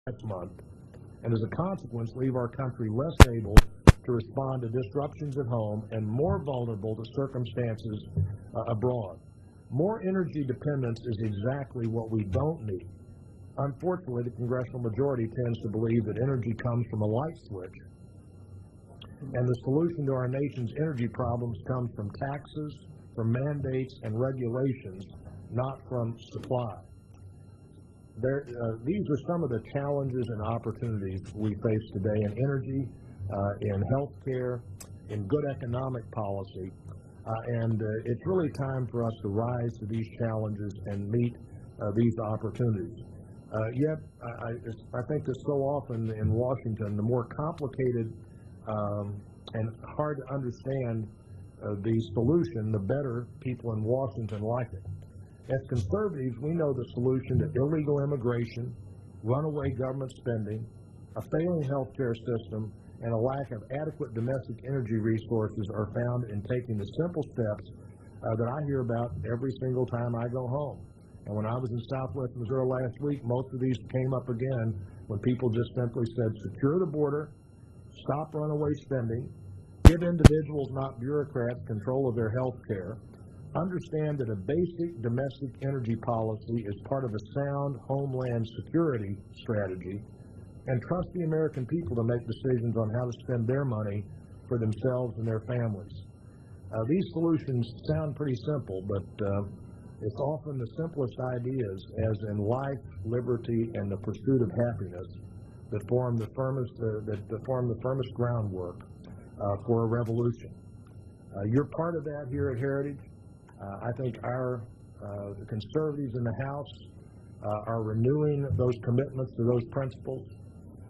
next month, and as a consequence leave our country less able to respond to disruptions at home and more vulnerable to circumstances abroad. More energy dependence is exactly what we don't need. Unfortunately, the congressional majority tends to believe that energy comes from a light switch, and the solution to our nation's energy problems comes from taxes, from mandates and regulations, not from supply. These are some of the challenges and opportunities we face today in energy, in healthcare, in good economic policy, and it's really time for us to rise to these challenges and meet these opportunities. Yet, I think that so often in Washington, the more complicated and hard to understand the solution, the better people in Washington like it. As conservatives, we know the solution to illegal immigration, runaway government spending, a failing healthcare system, and a lack of adequate domestic energy resources are found in taking the simple steps that I hear about every single time I go home. And when I was in Southwest Missouri last week, most of these came up again when people just simply said, secure the border, stop runaway spending, give individuals, not bureaucrats, control of their health care, understand that a basic domestic energy policy is part of a sound homeland security strategy, and trust the American people to make decisions on how to spend their money for themselves and their families. These solutions sound pretty simple, but it's often the simplest ideas, as in life, liberty, and the pursuit of happiness, that form the firmest groundwork for a revolution. You're part of that here at Heritage. I think the conservatives in the House are renewing those commitments to those principles.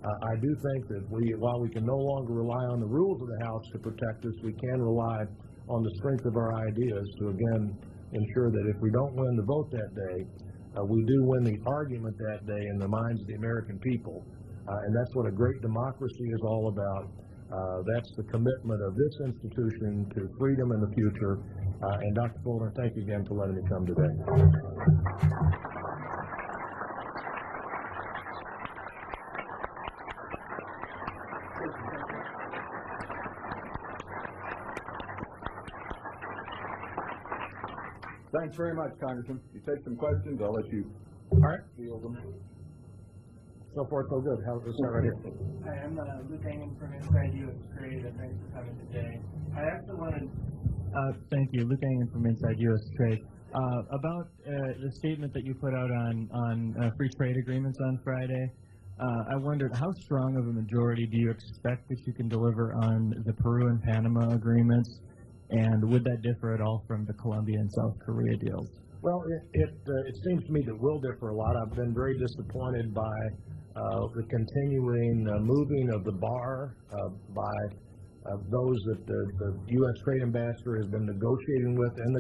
I do think that while we can no longer rely on the rules of the House to protect us, we can rely on the strength of our ideas to, again, ensure that if we don't win the vote that day, we do win the argument that day in the minds of the American people. And that's what a great democracy is all about. That's the commitment of this institution to freedom in the future. And Dr. Fuller, thank you again for letting me come today. Thanks very much, Congressman. You take some questions, I'll let you All right. field them. So far, so good. Let's start right here. Hi, I'm Luke Angan from Inside US Trade, and thanks for coming today. I actually wanted... Thank you. Luke Angan from Inside US Trade. About the statement that you put out on free trade agreements on Friday, I wondered how strong of a majority do you expect that you can deliver on the Peru and Panama agreements, and would that differ at all from the Colombia and South Korea deals? Well, it seems to me that will differ a lot. I've been very disappointed by the continuing moving of the bar by those that the U.S. Trade Ambassador has been negotiating with in the